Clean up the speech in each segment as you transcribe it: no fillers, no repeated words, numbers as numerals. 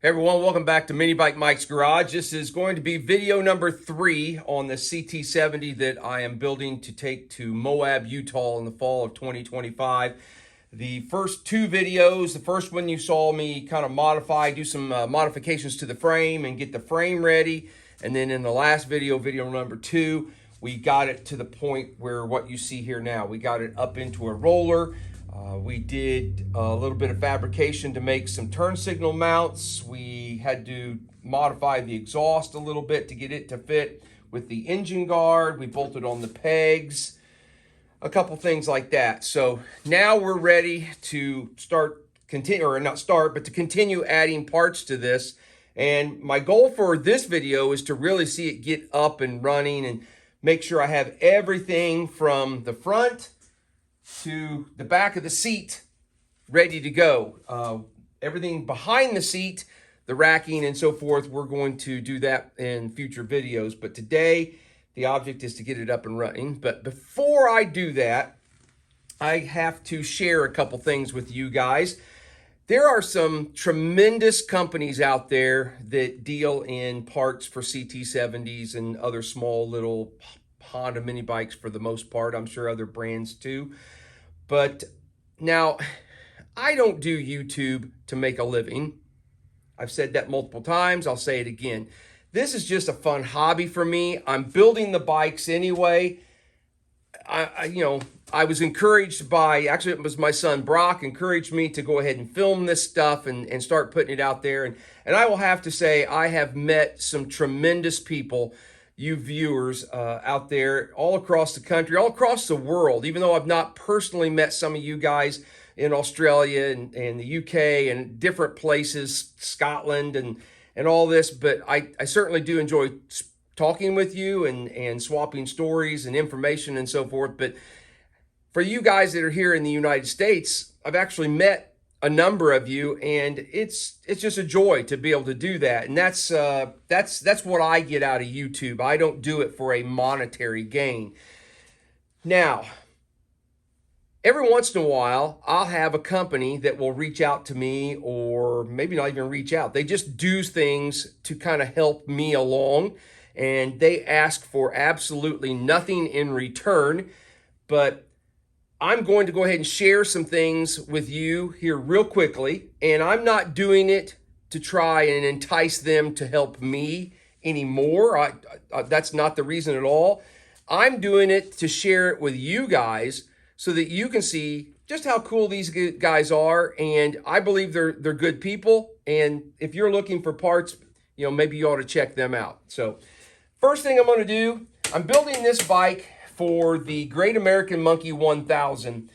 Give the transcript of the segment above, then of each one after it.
Hey everyone, welcome back to Mini Bike Mike's Garage. This is going to be video number 3 on the CT70 that I am building to take to Moab, Utah in the fall of 2025. The first 2 videos, the first one you saw me kind of modify, do some modifications to the frame and get the frame ready. And then in the last video, video number 2, we got it to the point where what you see here now. We got it up into a roller. We did a little bit of fabrication to make some turn signal mounts. We had to modify the exhaust a little bit to get it to fit with the engine guard. We bolted on the pegs, a couple things like that. So now we're ready to continue adding parts to this. And my goal for this video is to really see it get up and running and make sure I have everything from the front to the back of the seat ready to go. Everything behind the seat, the racking and so forth, we're going to do that in future videos. But today, the object is to get it up and running. But before I do that, I have to share a couple things with you guys. There are some tremendous companies out there that deal in parts for CT70s and other small little Honda mini bikes for the most part. I'm sure other brands too. But now, I don't do YouTube to make a living. I've said that multiple times. I'll say it again. This is just a fun hobby for me. I'm building the bikes anyway. I was encouraged by, actually it was my son Brock encouraged me to go ahead and film this stuff and start putting it out there. And I will have to say, I have met some tremendous people, you viewers out there all across the country, all across the world, even though I've not personally met some of you guys in Australia and the UK and different places, Scotland and all this, but I certainly do enjoy talking with you and swapping stories and information and so forth. But for you guys that are here in the United States, I've actually met a number of you, and it's just a joy to be able to do that. And that's what I get out of YouTube. I don't do it for a monetary gain. Now, every once in a while, I'll have a company that will reach out to me, or maybe not even reach out. They just do things to kind of help me along, and they ask for absolutely nothing in return. But I'm going to go ahead and share some things with you here real quickly, and I'm not doing it to try and entice them to help me anymore. That's not the reason at all. I'm doing it to share it with you guys so that you can see just how cool these guys are, and I believe they're good people, and if you're looking for parts, maybe you ought to check them out. So first thing I'm going to do, I'm building this bike for the Great American Monkey 1000,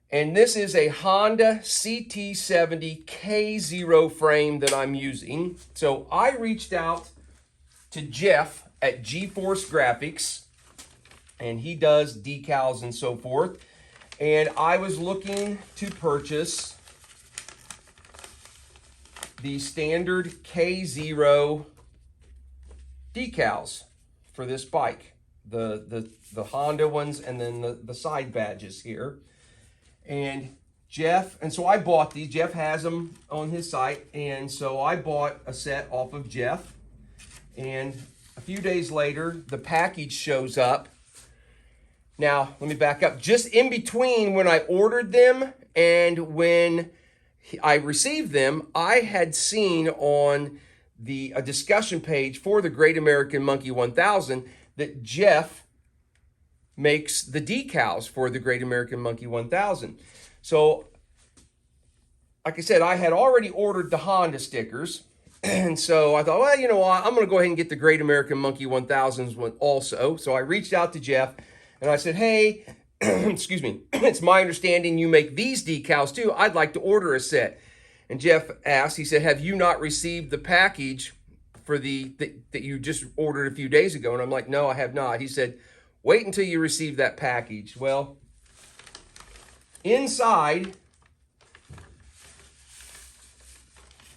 and this is a Honda CT70 K0 frame that I'm using. So I reached out to Jeff at G-Force Graphics, and he does decals and so forth, and I was looking to purchase the standard K0 decals for this bike. The Honda ones, and then the side badges here. And so I bought these. Jeff has them on his site, and so I bought a set off of Jeff. And a few days later, the package shows up. Now, let me back up. Just in between when I ordered them and when I received them, I had seen on a discussion page for the Great American Monkey 1000 that Jeff makes the decals for the Great American Monkey 1000. So, like I said, I had already ordered the Honda stickers, and so I thought, well, you know what, I'm going to go ahead and get the Great American Monkey 1000s one also. So I reached out to Jeff, and I said, hey, excuse me, it's my understanding you make these decals too. I'd like to order a set. And Jeff asked, he said, have you not received the package for that you just ordered a few days ago? And I'm like, no, I have not. He said, wait until you receive that package. Well, inside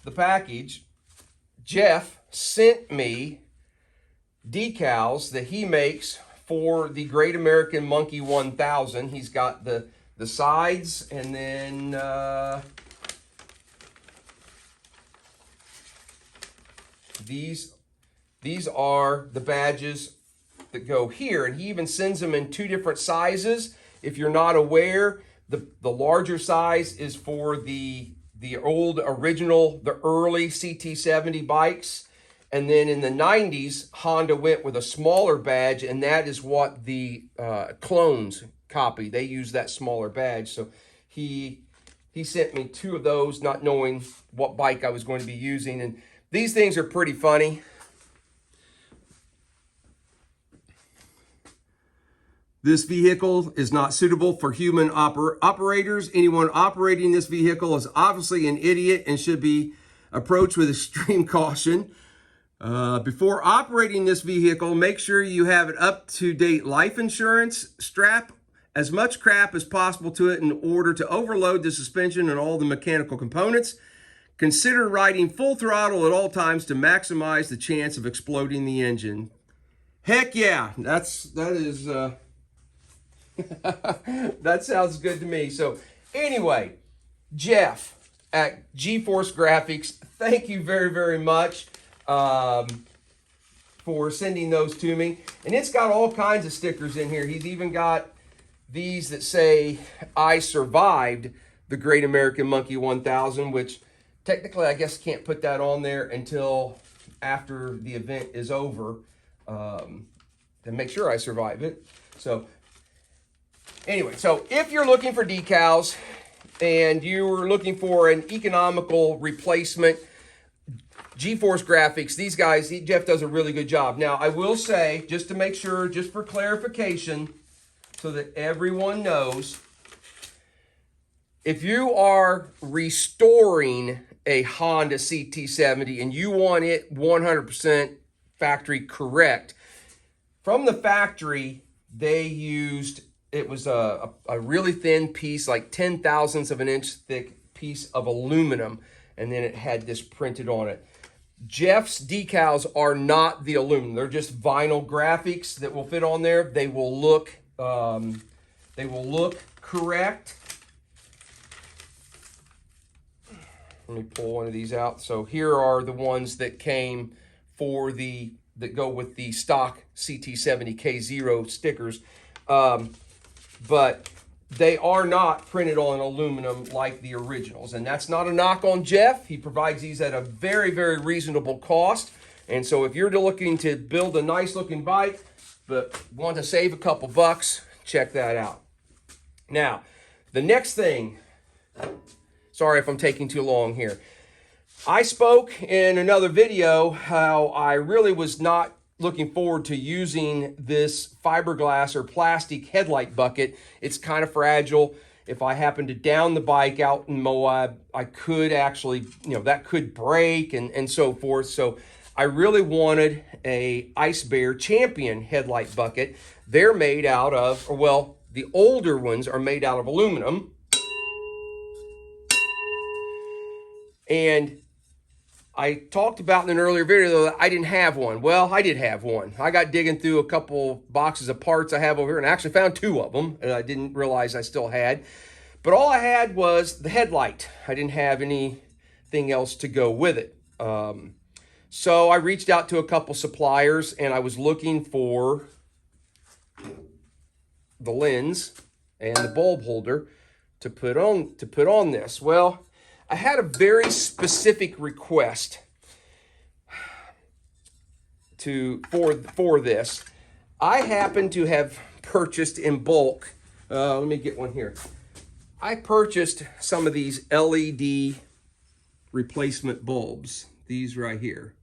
the package, Jeff sent me decals that he makes for the Great American Monkey 1000. He's got the sides, and then these are the badges that go here, and he even sends them in 2 different sizes. If you're not aware, the larger size is for the old original, the early CT70 bikes, and then in the 90s, Honda went with a smaller badge, and that is what the clones copy. They use that smaller badge. So he sent me 2 of those, not knowing what bike I was going to be using, and these things are pretty funny. This vehicle is not suitable for human operators. Anyone operating this vehicle is obviously an idiot and should be approached with extreme caution. Before operating this vehicle, make sure you have an up-to-date life insurance. Strap as much crap as possible to it in order to overload the suspension and all the mechanical components. Consider riding full throttle at all times to maximize the chance of exploding the engine. Heck yeah, that is that sounds good to me. So anyway, Jeff at GeForce Graphics, thank you very, very much for sending those to me. And it's got all kinds of stickers in here. He's even got these that say, I survived the Great American Monkey 1000, which technically I guess can't put that on there until after the event is over to make sure I survive it. So anyway, so if you're looking for decals and you're looking for an economical replacement, GeForce Graphics, these guys, Jeff does a really good job. Now, I will say, just to make sure, just for clarification, so that everyone knows, if you are restoring a Honda CT70 and you want it 100% factory correct, from the factory, they used, it was a really thin piece, like 0.010 of an inch thick piece of aluminum, and then it had this printed on it. Jeff's decals are not the aluminum. They're just vinyl graphics that will fit on there. They will look correct. Let me pull one of these out. So here are the ones that came for that go with the stock CT70 K0 stickers. But they are not printed on aluminum like the originals. And that's not a knock on Jeff. He provides these at a very, very reasonable cost. And so if you're looking to build a nice looking bike, but want to save a couple bucks, check that out. Now, the next thing, sorry if I'm taking too long here. I spoke in another video how I really was not looking forward to using this fiberglass or plastic headlight bucket. It's kind of fragile. If I happen to down the bike out in Moab, I could actually, that could break and so forth. So I really wanted a Ice Bear Champion headlight bucket. They're made out of, well, the older ones are made out of aluminum. And I talked about in an earlier video that I didn't have one. Well, I did have one. I got digging through a couple boxes of parts I have over here and I actually found 2 of them and I didn't realize I still had. But all I had was the headlight. I didn't have anything else to go with it. So I reached out to a couple suppliers and I was looking for the lens and the bulb holder to put on this. Well, I had a very specific request for this. I happen to have purchased in bulk. Let me get one here. I purchased some of these LED replacement bulbs, these right here.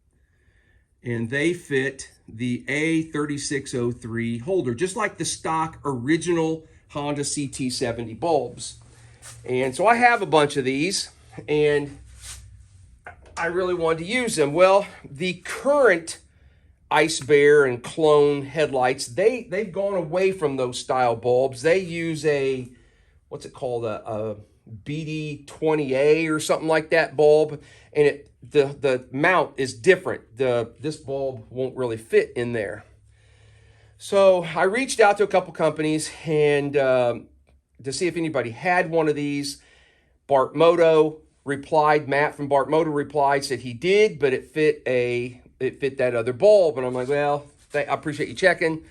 And they fit the A3603 holder, just like the stock original Honda CT70 bulbs. And so I have a bunch of these, and I really wanted to use them. Well, the current Ice Bear and clone headlights, they've gone away from those style bulbs. They use a, what's it called, a BD20A or something like that bulb, and the mount is different. This bulb won't really fit in there. So I reached out to a couple companies and to see if anybody had one of these. Matt from Moto replied, said he did, but it fit a it fit that other bulb. And I'm like, well, I appreciate you checking.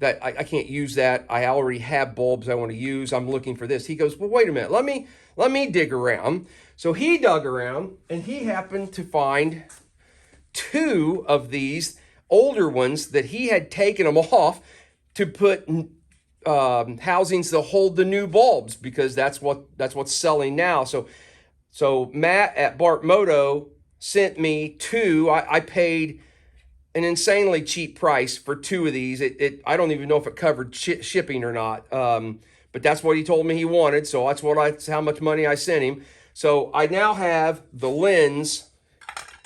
That I can't use that. I already have bulbs I want to use. I'm looking for this. He goes, well, wait a minute. Let me dig around. So he dug around, and he happened to find 2 of these older ones that he had taken them off to put housings to hold the new bulbs, because that's what's selling now. So Matt at Bart Moto sent me 2. I paid an insanely cheap price for 2 of these. I don't even know if it covered shipping or not. But that's what he told me he wanted. So that's how much money I sent him. So I now have the lens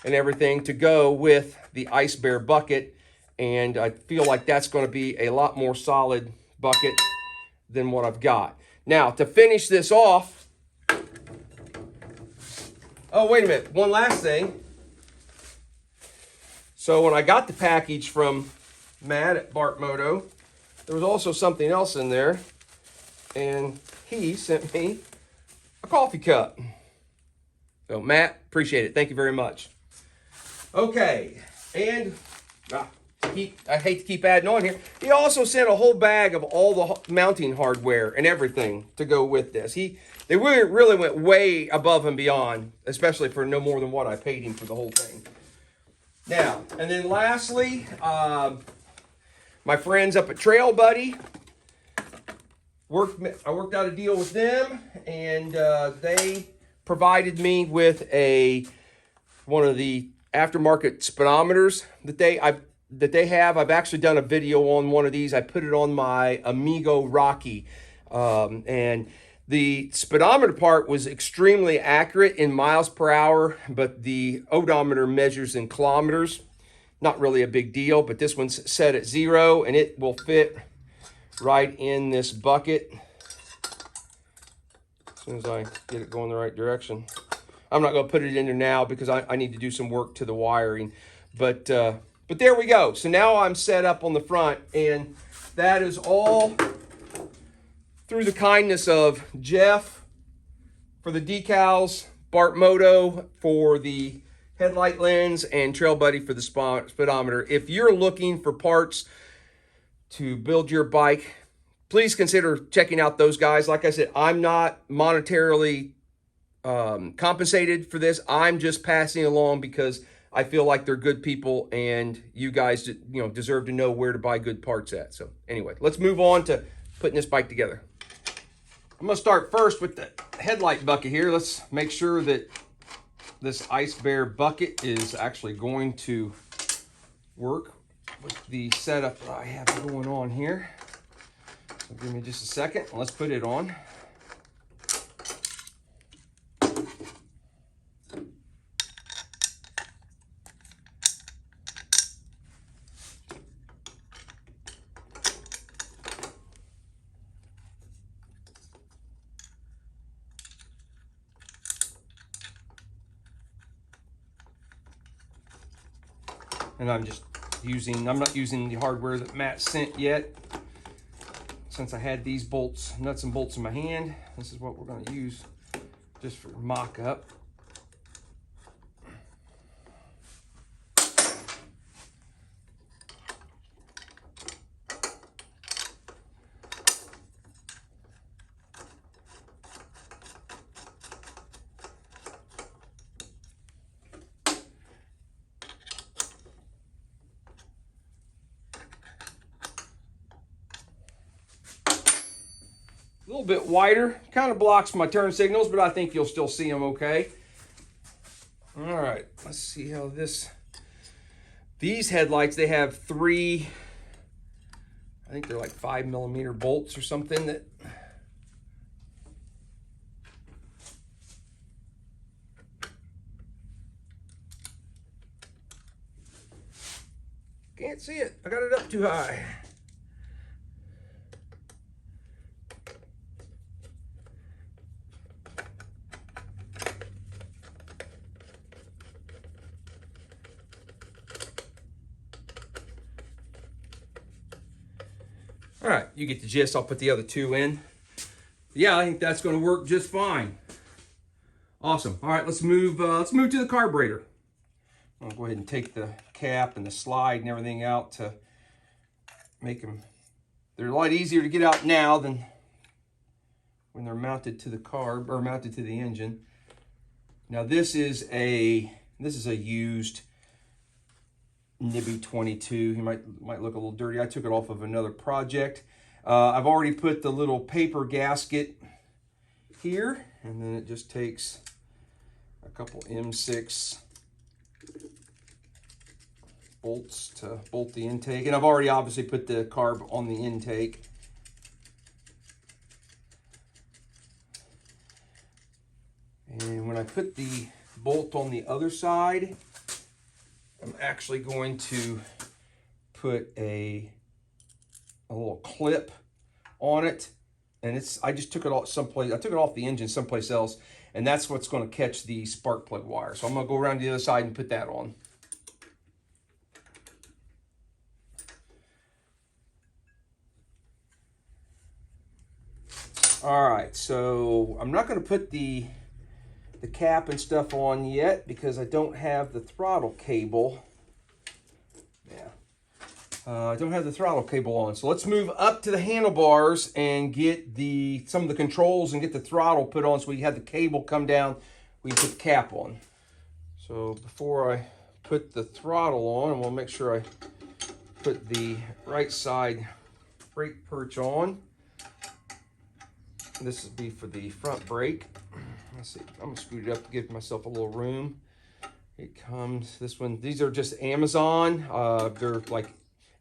and everything to go with the Ice Bear bucket. And I feel like that's going to be a lot more solid bucket than what I've got. Now, to finish this off, oh, wait a minute. One last thing. So when I got the package from Matt at Bart Moto, there was also something else in there. And he sent me a coffee cup. So Matt, appreciate it. Thank you very much. Okay, and I hate to keep adding on here. He also sent a whole bag of all the mounting hardware and everything to go with this. They really went way above and beyond, especially for no more than what I paid him for the whole thing. Now, and then lastly, my friends up at Trail Buddy, I worked out a deal with them, and they provided me with one of the aftermarket speedometers that they have. I've actually done a video on one of these. I put it on my Amigo Rocky, and the speedometer part was extremely accurate in miles per hour, but the odometer measures in kilometers. Not really a big deal, but this one's set at 0, and it will fit right in this bucket as soon as I get it going the right direction. I'm not going to put it in there now because I need to do some work to the wiring, but there we go. So now I'm set up on the front, and that is all through the kindness of Jeff for the decals, Bart Moto for the headlight lens, and Trail Buddy for the speedometer. If you're looking for parts to build your bike, please consider checking out those guys. Like I said, I'm not monetarily compensated for this. I'm just passing along because I feel like they're good people, and you guys, deserve to know where to buy good parts at. So anyway, let's move on to putting this bike together. I'm going to start first with the headlight bucket here. Let's make sure that this Ice Bear bucket is actually going to work with the setup that I have going on here. So give me just a second. Let's put it on. And I'm not using the hardware that Matt sent yet. Since I had these nuts and bolts in my hand, this is what we're going to use just for mock-up. A little bit wider, kind of blocks my turn signals, but I think you'll still see them okay. All right, let's see how these headlights, they have 3, I think they're like 5mm bolts or something that can't see it. I got it up too high. All right, you get the gist. I'll put the other 2 in. Yeah, I think that's going to work just fine. Awesome. All right, let's move to the carburetor. I'll go ahead and take the cap and the slide and everything out to make them, they're a lot easier to get out now than when they're mounted to the carb or mounted to the engine. Now this is a used Nibbi 22. You might look a little dirty. I took it off of another project. I've already put the little paper gasket here, and then it just takes a couple M6 bolts to bolt the intake. And I've already obviously put the carb on the intake. And when I put the bolt on the other side, I'm actually going to put a little clip on it. And I just took it off someplace. I took it off the engine someplace else, and that's what's going to catch the spark plug wire. So I'm going to go around to the other side and put that on. All right, so I'm not going to put the cap and stuff on yet because I don't have the throttle cable. Yeah, I don't have the throttle cable on. So let's move up to the handlebars and get some of the controls and get the throttle put on, so we have the cable come down, we can put the cap on. So before I put the throttle on, and we'll make sure I put the right side brake perch on. This would be for the front brake. Let's see, I'm gonna scoot it up to give myself a little room. It comes, this one, these are just Amazon. They're like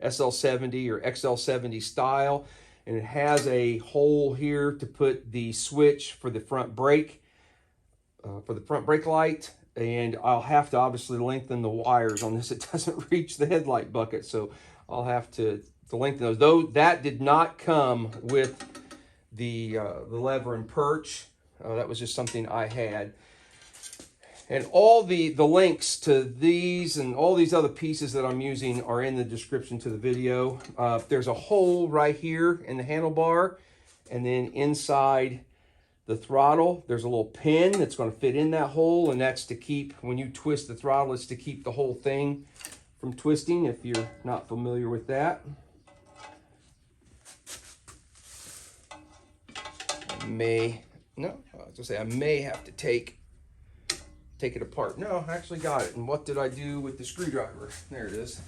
SL70 or XL70 style. And it has a hole here to put the switch for the front brake light. And I'll have to obviously lengthen the wires on this. It doesn't reach the headlight bucket, so I'll have to lengthen those. Though that did not come with the lever and perch. That was just something I had. And all the links to these and all these other pieces that I'm using are in the description to the video. There's a hole right here in the handlebar, and then inside the throttle, there's a little pin that's going to fit in that hole, and that's to keep, when you twist the throttle, it's to keep the whole thing from twisting, if you're not familiar with that. I may have to take it apart. No, I actually got it. And what did I do with the screwdriver? There it is.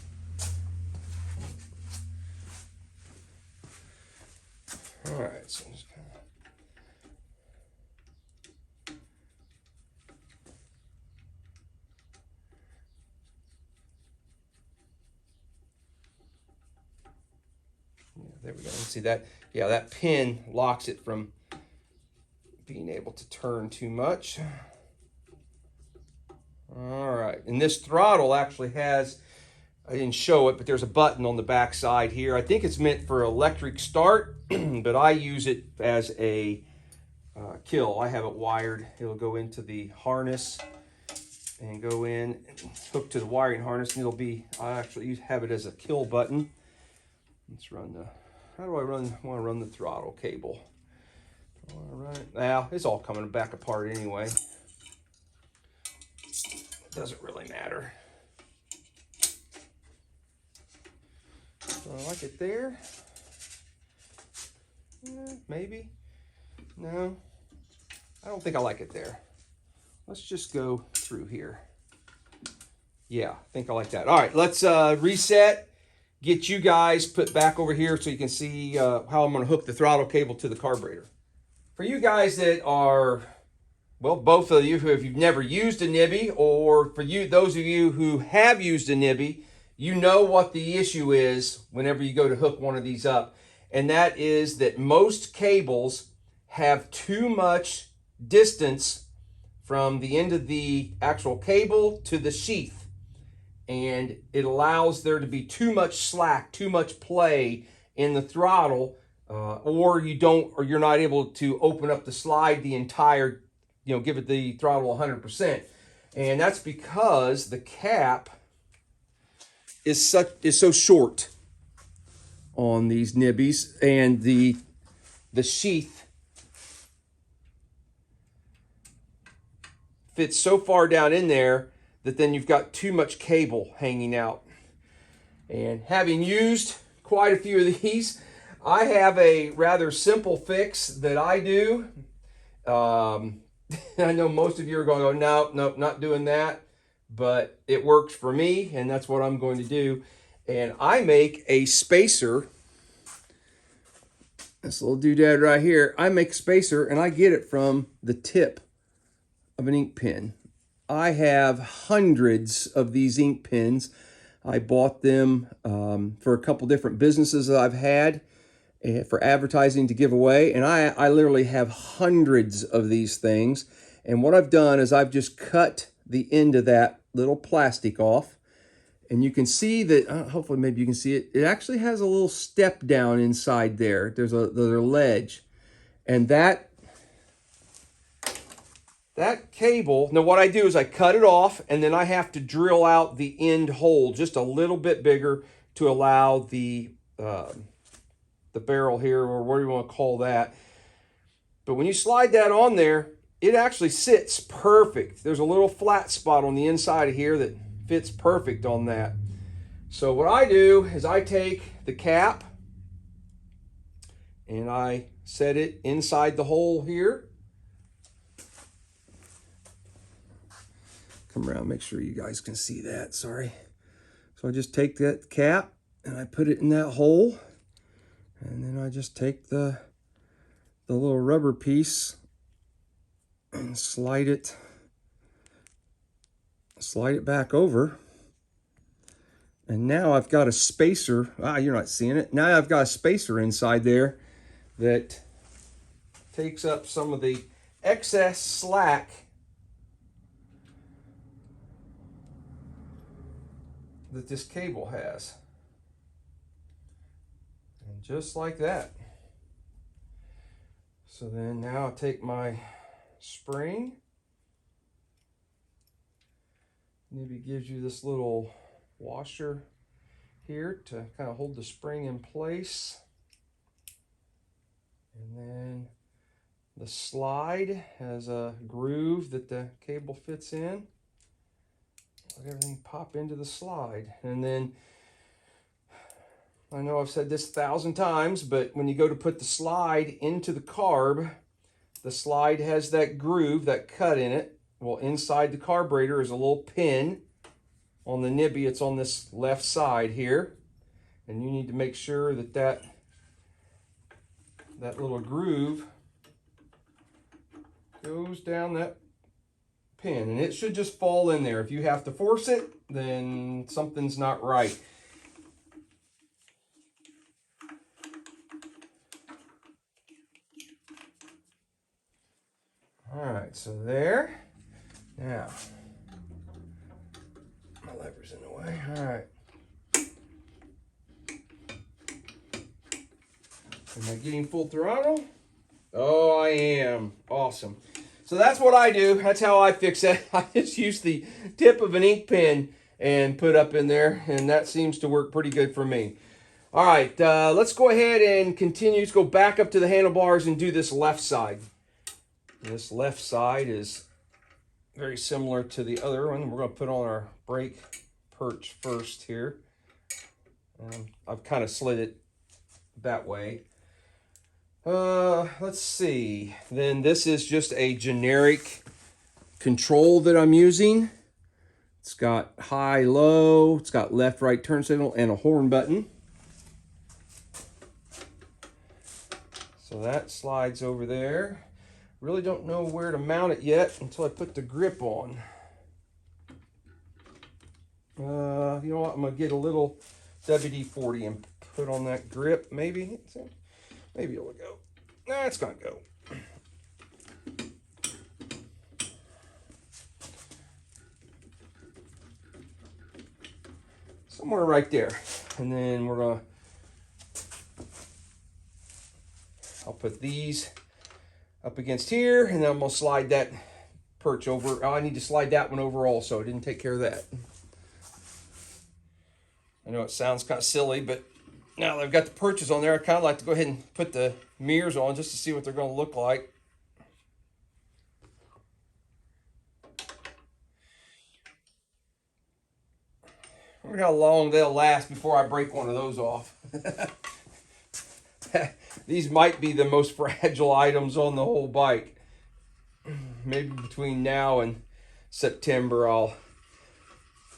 All right, so I'm just kind of... Yeah, there we go. See that? Yeah, that pin locks it from being able to turn too much. All right, and this throttle actually has, I didn't show it, but there's a button on the back side here. I think it's meant for electric start, but I use it as a kill. I have it wired. It'll go into the harness and go in and hook to the wiring harness, and it'll be, I actually have it as a kill button. Let's run the, how do I want to run the throttle cable? All right, now it's all coming back apart anyway. It doesn't really matter. So I like it there. Maybe. No, I don't think I like it there. Let's just go through here. Yeah, I think I like that. All right, let's reset. Get you guys put back over here so you can see how I'm going to hook the throttle cable to the carburetor. For you guys that are, well, both of you, if you've never used a Nibbi, or for you, those of you who have used a Nibbi, you know what the issue is whenever you go to hook one of these up. And that is that most cables have too much distance from the end of the actual cable to the sheath. And it allows there to be too much slack, too much play in the throttle, or you're not able to open up the slide the entire, give it the throttle 100%. And that's because the cap is so short on these Nibbis, and the sheath fits so far down in there that then you've got too much cable hanging out. And having used quite a few of these, I have a rather simple fix that I do. I know most of you are going, oh, no, nope, not doing that. But it works for me, and that's what I'm going to do. And I make a spacer. This little doodad right here. I make a spacer, and I get it from the tip of an ink pen. I have hundreds of these ink pens. I bought them for a couple different businesses that I've had for advertising to give away. And I literally have hundreds of these things. And what I've done is I've just cut the end of that little plastic off. And you can see that, hopefully maybe you can see it, it actually has a little step down inside there. There's a ledge. And that cable, now what I do is I cut it off, and then I have to drill out the end hole just a little bit bigger to allow the barrel here, or what do you want to call that. But when you slide that on there, it actually sits perfect. There's a little flat spot on the inside of here that fits perfect on that. So what I do is I take the cap and I set it inside the hole here. Come around, make sure you guys can see that, sorry. So I just take that cap and I put it in that hole. And then I just take the little rubber piece and slide it back over. And now I've got a spacer. You're not seeing it. Now I've got a spacer inside there that takes up some of the excess slack that this cable has. And just like that. So then now I'll take my spring. Nibbi gives you this little washer here to kind of hold the spring in place. And then the slide has a groove that the cable fits in. Let everything pop into the slide. And then, I know I've said this 1,000 times, but when you go to put the slide into the carb, the slide has that groove, that cut in it. Well, inside the carburetor is a little pin. On the Nibbi, it's on this left side here. And you need to make sure that that little groove goes down that pin. And it should just fall in there. If you have to force it, then something's not right. All right, so there. Now, my lever's in the way. All right. Am I getting full throttle? Oh, I am. Awesome. So that's what I do. That's how I fix it. I just use the tip of an ink pen and put up in there, and that seems to work pretty good for me. All right, let's go ahead and continue. Let's go back up to the handlebars and do this left side. This left side is very similar to the other one. We're going to put on our brake perch first here. I've kind of slid it that way. Let's see. Then this is just a generic control that I'm using. It's got high, low, it's got left, right turn signal, and a horn button. So that slides over there. Really don't know where to mount it yet until I put the grip on. You know what? I'm going to get a little WD-40 and put on that grip. Maybe it'll go. Nah, it's going to go. Somewhere right there. And then I'll put these up against here, and then I'm going to slide that perch over. Oh, I need to slide that one over also. I didn't take care of that. I know it sounds kind of silly, but now that I've got the perches on there, I kind of like to go ahead and put the mirrors on just to see what they're going to look like. wonder how long they'll last before I break one of those off. These might be the most fragile items on the whole bike. Maybe between now and September I'll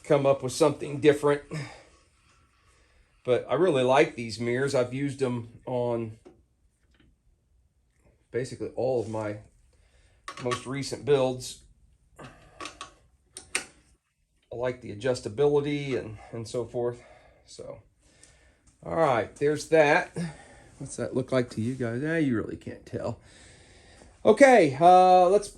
come up with something different. But I really like these mirrors. I've used them on basically all of my most recent builds. I like the adjustability and so forth. So, all right, there's that. What's that look like to you guys? You really can't tell. Okay, let's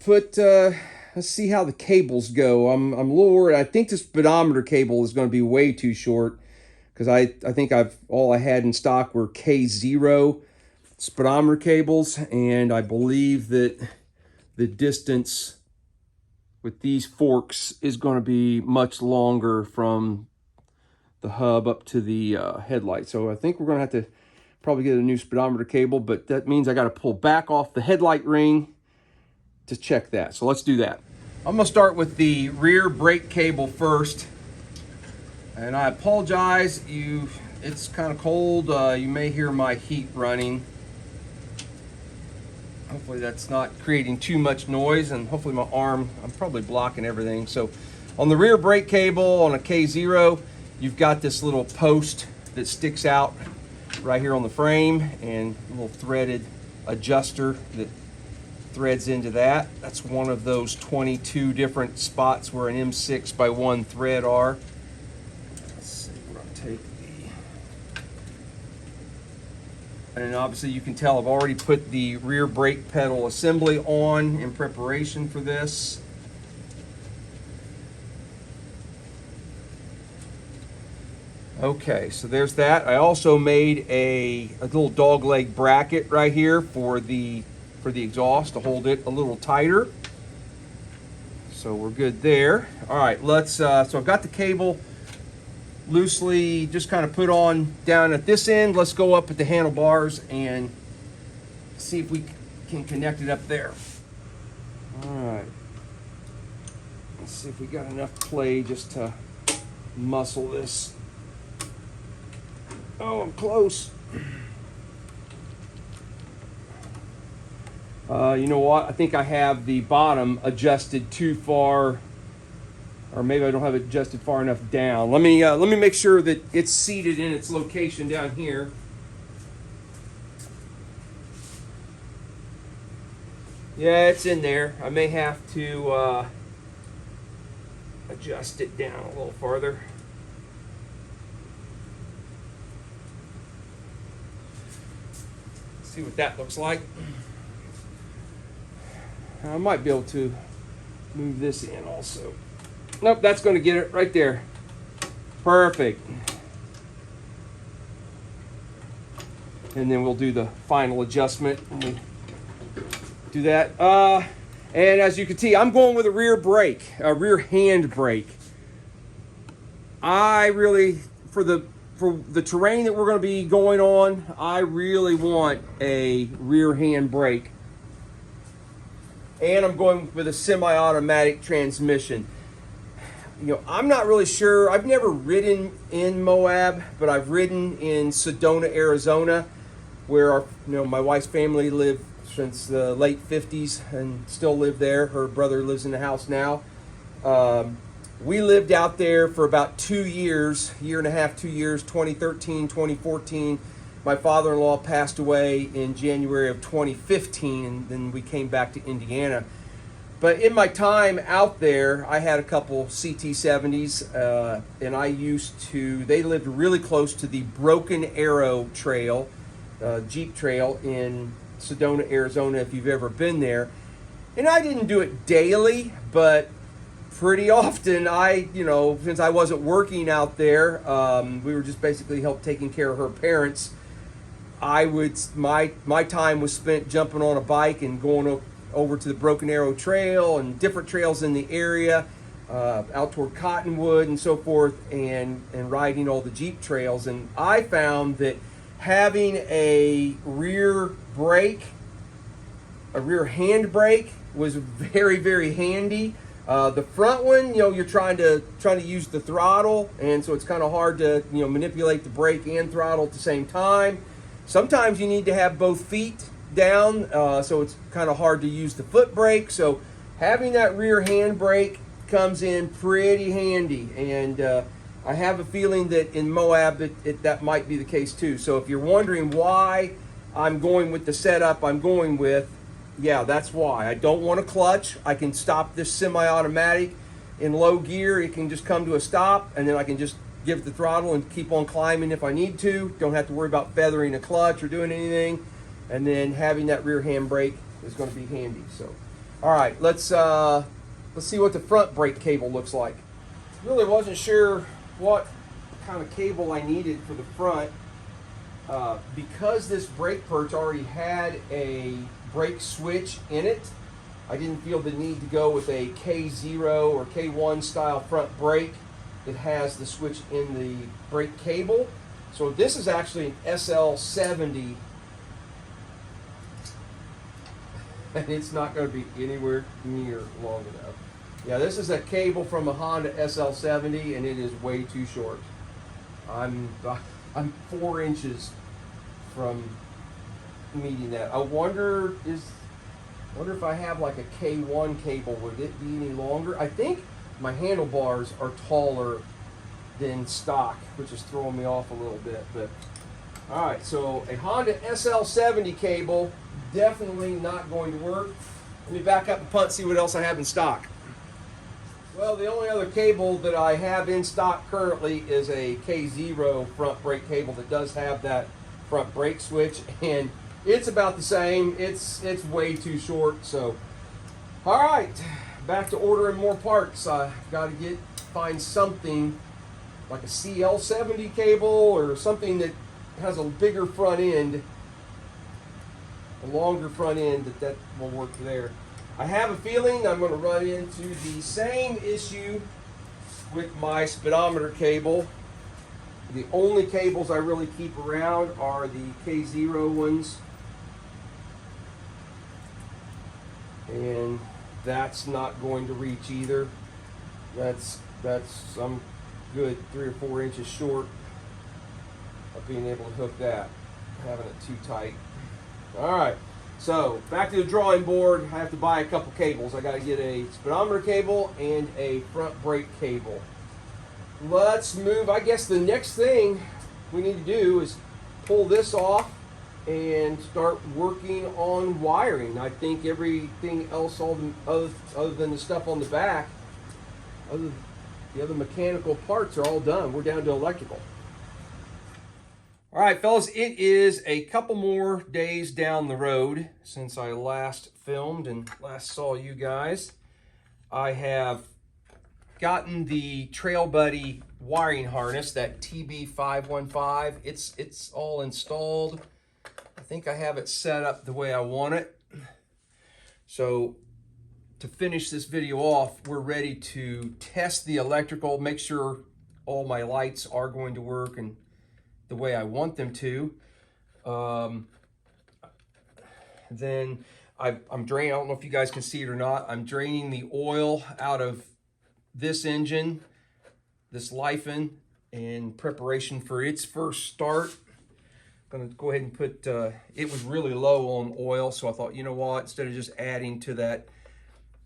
see how the cables go. I'm a little worried. I think this speedometer cable is going to be way too short, because I think all I had in stock were K0 speedometer cables, and I believe that the distance with these forks is going to be much longer from the hub up to the headlight. So I think we're going to have to probably get a new speedometer cable, but that means I got to pull back off the headlight ring to check that. So let's do that. I'm going to start with the rear brake cable first. And I apologize, it's kind of cold. You may hear my heat running. Hopefully that's not creating too much noise, and hopefully my arm, I'm probably blocking everything. So on the rear brake cable on a K0, you've got this little post that sticks out right here on the frame, and a little threaded adjuster that threads into that. That's one of those 22 different spots where an M6x1 thread are. Let's see, we're gonna take and obviously you can tell I've already put the rear brake pedal assembly on in preparation for this. Okay, so there's that. I also made a little dog leg bracket right here for the exhaust to hold it a little tighter. So we're good there. All right, let's so I've got the cable loosely just kind of put on down at this end. Let's go up at the handlebars and see if we can connect it up there. All right, let's see if we got enough play just to muscle this. Oh, I'm close. You know what? I think I have the bottom adjusted too far, or maybe I don't have it adjusted far enough down. Let me make sure that it's seated in its location down here. Yeah, it's in there. I may have to adjust it down a little farther. See what that looks like. I might be able to move this in also. Nope, that's going to get it right there. Perfect. And then we'll do the final adjustment when we do that. And as you can see, I'm going with a rear brake, a rear hand brake. I really, for the terrain that we're going to be going on, I really want a rear hand brake. And I'm going with a semi-automatic transmission. You know, I'm not really sure. I've never ridden in Moab, but I've ridden in Sedona, Arizona, where my wife's family lived since the late 50s and still live there. Her brother lives in the house now. We lived out there for about 2 years, year and a half, 2 years, 2013, 2014. My father-in-law passed away in January of 2015, and then we came back to Indiana. But in my time out there, I had a couple CT70s, and they lived really close to the Broken Arrow Trail, Jeep Trail in Sedona, Arizona, if you've ever been there. And I didn't do it daily, but pretty often since I wasn't working out there, we were just basically taking care of her parents. My time was spent jumping on a bike and going over to the Broken Arrow Trail and different trails in the area, out toward Cottonwood and so forth, and riding all the Jeep trails. And I found that having a rear brake, a rear hand brake, was very, very handy. The front one, you know, you're trying to use the throttle, and so it's kind of hard to, you know, manipulate the brake and throttle at the same time. Sometimes you need to have both feet down, so it's kind of hard to use the foot brake. So having that rear hand brake comes in pretty handy, and I have a feeling that in Moab that might be the case too. So if you're wondering why I'm going with the setup I'm going with, yeah, that's why. I don't want a clutch. I can stop this semi-automatic in low gear. It can just come to a stop, and then I can just give it the throttle and keep on climbing if I need to. Don't have to worry about feathering a clutch or doing anything. And then having that rear hand brake is going to be handy. So, all right, let's see what the front brake cable looks like. Really wasn't sure what kind of cable I needed for the front. Because this brake perch already had a brake switch in it, I didn't feel the need to go with a K0 or K1 style front brake. It has the switch in the brake cable. So this is actually an SL70, and it's not going to be anywhere near long enough. Yeah, this is a cable from a Honda SL70, and it is way too short. I'm 4 inches from meeting that. I wonder if I have like a K1 cable, would it be any longer? I think my handlebars are taller than stock, which is throwing me off a little bit. But all right, so a Honda SL70 cable, definitely not going to work. Let me back up and punt, see what else I have in stock. Well, the only other cable that I have in stock currently is a K0 front brake cable that does have that front brake switch, and it's about the same. It's way too short. So, all right, back to ordering more parts. I've got to find something like a CL70 cable or something that has a bigger front end, a longer front end that will work there. I have a feeling I'm going to run into the same issue with my speedometer cable. The only cables I really keep around are the K0 ones, and that's not going to reach either. That's I'm good 3 or 4 inches short of being able to hook that, having it too tight. All right, so back to the drawing board. I have to buy a couple cables. I got to get a speedometer cable and a front brake cable. Let's move. I guess the next thing we need to do is pull this off and start working on wiring. I think everything else, other than the stuff on the back, the other mechanical parts are all done. We're down to electrical. All right, fellas, it is a couple more days down the road since I last filmed and last saw you guys. I have gotten the Trail Buddy wiring harness, that TB515. It's all installed. I think I have it set up the way I want it. So to finish this video off, we're ready to test the electrical, make sure all my lights are going to work and the way I want them to. Then I'm draining, I don't know if you guys can see it or not, I'm draining the oil out of this engine, this Lifen, in preparation for its first start. I'm gonna go ahead and put, it was really low on oil, so I thought, you know what, instead of just adding to that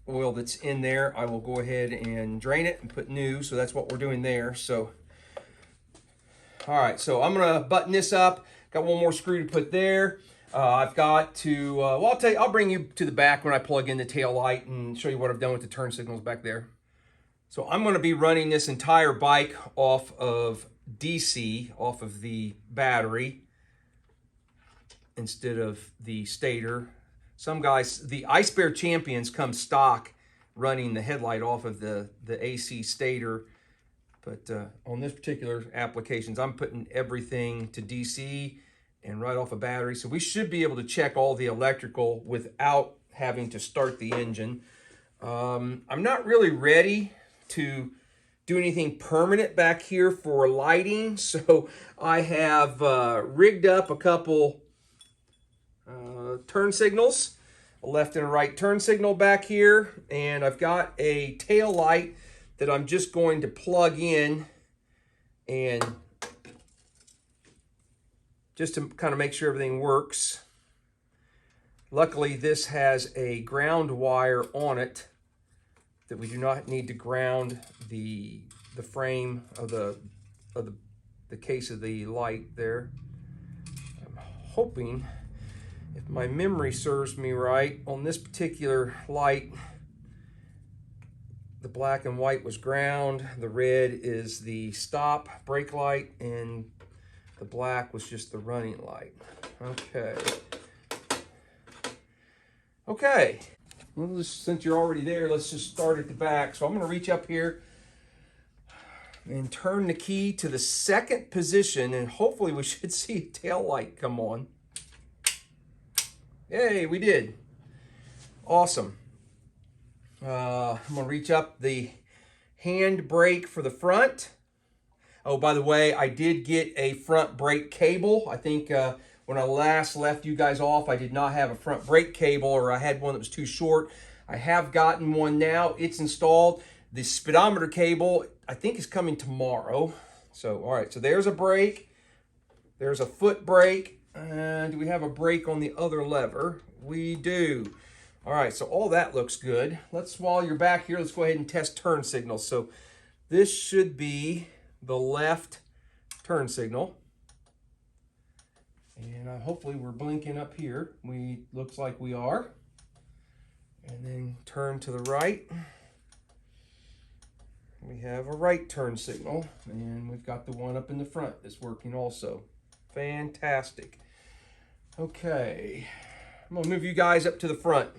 oil that's in there, I will go ahead and drain it and put new, so that's what we're doing there. So, all right, so I'm gonna button this up. Got one more screw to put there. I've got to, well, I'll tell you, I'll bring you to the back when I plug in the tail light and show you what I've done with the turn signals back there. So I'm going to be running this entire bike off of DC, off of the battery, instead of the stator. Some guys, the Ice Bear Champions come stock running the headlight off of the AC stator. But on this particular applications, I'm putting everything to DC and right off a battery. So we should be able to check all the electrical without having to start the engine. I'm not really ready to do anything permanent back here for lighting. So I have rigged up a couple turn signals. a left and a right turn signal back here, and I've got a tail light that I'm just going to plug in and just to kind of make sure everything works. Luckily, this has a ground wire on it that we do not need to ground the frame of the case of the light there. I'm hoping, if my memory serves me right, on this particular light, the black and white was ground, the red is the stop brake light, and the black was just the running light. Okay. Okay. Well, since you're already there, let's just start at the back. So I'm going to reach up here and turn the key to the second position, and hopefully we should see a tail light come on. Yay, we did. Awesome. I'm going to reach up the hand brake for the front. Oh, by the way, I did get a front brake cable. I think when I last left you guys off, I did not have a front brake cable, or I had one that was too short. I have gotten one now. It's installed. The speedometer cable, I think, is coming tomorrow. So, all right, so there's a brake. There's a foot brake. And do we have a brake on the other lever? We do. All right, so all that looks good. While you're back here, let's go ahead and test turn signals. So this should be the left turn signal. And hopefully we're blinking up here. Looks like we are. And then turn to the right. We have a right turn signal, and we've got the one up in the front that's working also. Fantastic. Okay, I'm gonna move you guys up to the front.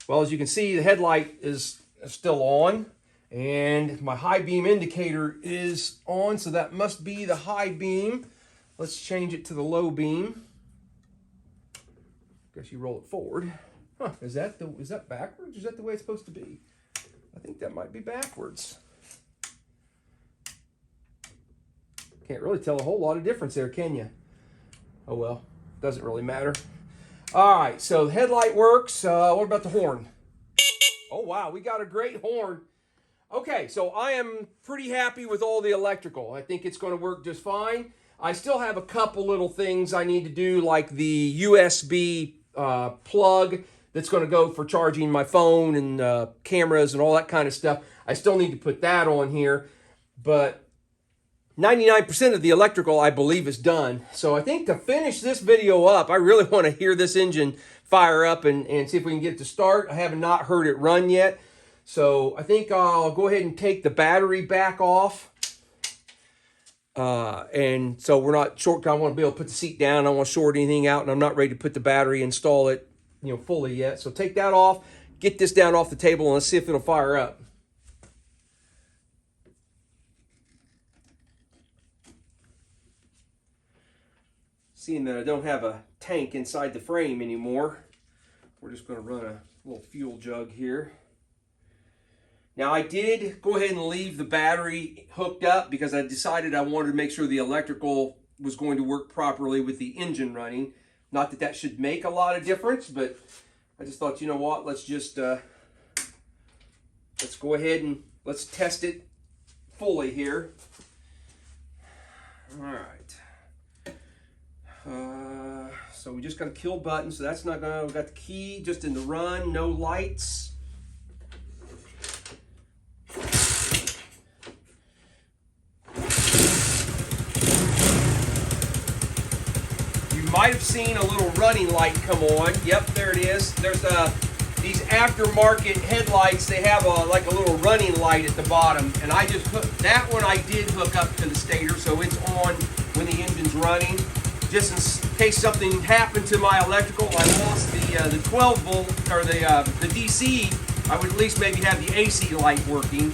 Well, as you can see, the headlight is still on, and my high beam indicator is on, so that must be the high beam. Let's change it to the low beam. Guess you roll it forward. Huh, is that backwards? Is that the way it's supposed to be? I think that might be backwards. Can't really tell a whole lot of difference there, can you? Oh well, doesn't really matter. All right, so the headlight works. What about the horn? Oh wow, we got a great horn. Okay, so I am pretty happy with all the electrical. I think it's going to work just fine. I still have a couple little things I need to do, like the USB plug that's going to go for charging my phone and cameras and all that kind of stuff. I still need to put that on here, but 99% of the electrical, I believe, is done. So I think to finish this video up, I really want to hear this engine fire up and see if we can get it to start. I have not heard it run yet. So I think I'll go ahead and take the battery back off. And so we're not short. I want to be able to put the seat down. I don't want to short anything out, and I'm not ready to put the battery, install it, fully yet. So take that off, get this down off the table, and let's see if it'll fire up. Seeing that I don't have a tank inside the frame anymore, we're just going to run a little fuel jug here. Now I did go ahead and leave the battery hooked up because I decided I wanted to make sure the electrical was going to work properly with the engine running. Not that that should make a lot of difference, but I just thought, you know what, let's just let's go ahead and let's test it fully here. All right. So we just got a kill button, so that's not gonna. We got the key just in the run, no lights. You might have seen a little running light come on. Yep, there it is. There's these aftermarket headlights. They have like a little running light at the bottom, and I just hooked that one. I did hook up to the stator, so it's on when the engine's running. Just in case something happened to my electrical, I lost the 12 volt or the DC, I would at least maybe have the AC light working.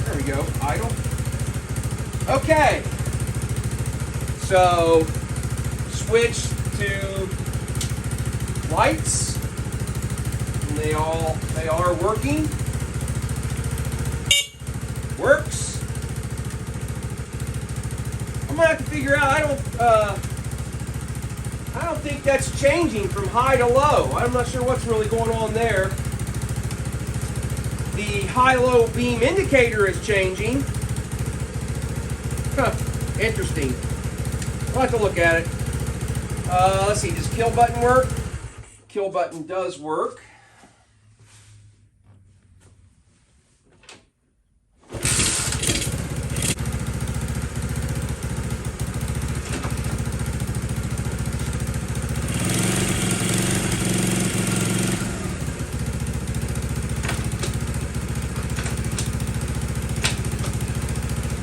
There we go, idle. Okay, so switch to lights, and they are working. Works. I'm gonna I can figure out, I don't think that's changing from high to low. I'm not sure what's really going on there. The high-low beam indicator is changing. Huh, interesting. I'll have to look at it. Let's see, does kill button work? Kill button does work.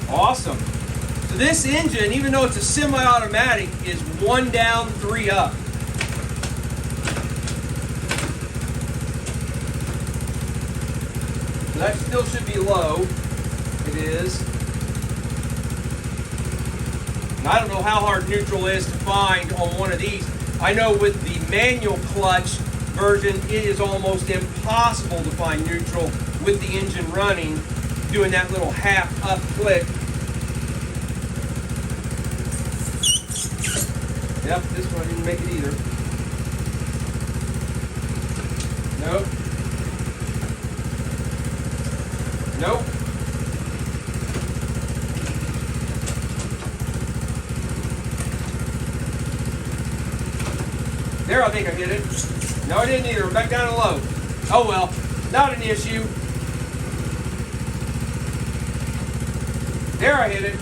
Awesome. So this engine, even though it's a semi-automatic, is 1 down, 3 up. So that still should be low. It is. And I don't know how hard neutral is to find on one of these. I know with the manual clutch version, it is almost impossible to find neutral with the engine running, doing that little half up click. Yep, this one didn't make it either. Nope. Nope. There, I think I hit it. No, I didn't either. Back down to low. Oh well, not an issue. There, I hit it.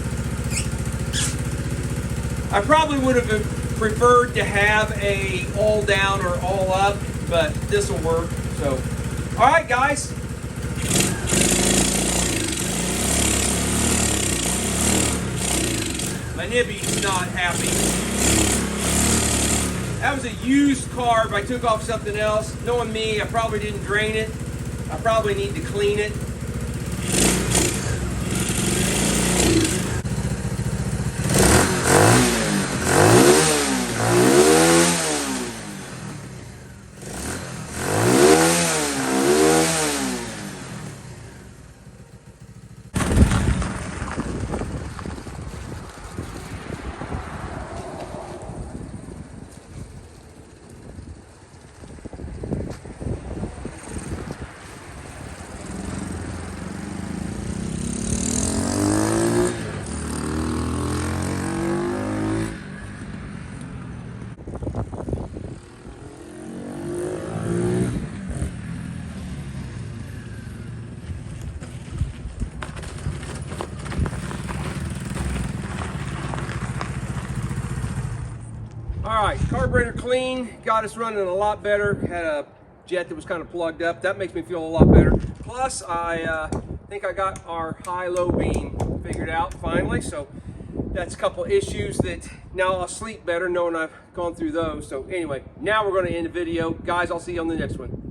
I probably would have preferred to have a all down or all up, but this will work. So, all right, guys. My Nibbi's not happy. That was a used carb. I took off something else. Knowing me, I probably didn't drain it. I probably need to clean it. All right, carburetor clean, got us running a lot better. Had a jet that was kind of plugged up. That makes me feel a lot better. Plus, I think I got our high-low beam figured out finally. So that's a couple issues that now I'll sleep better knowing I've gone through those. So anyway, now we're going to end the video. Guys, I'll see you on the next one.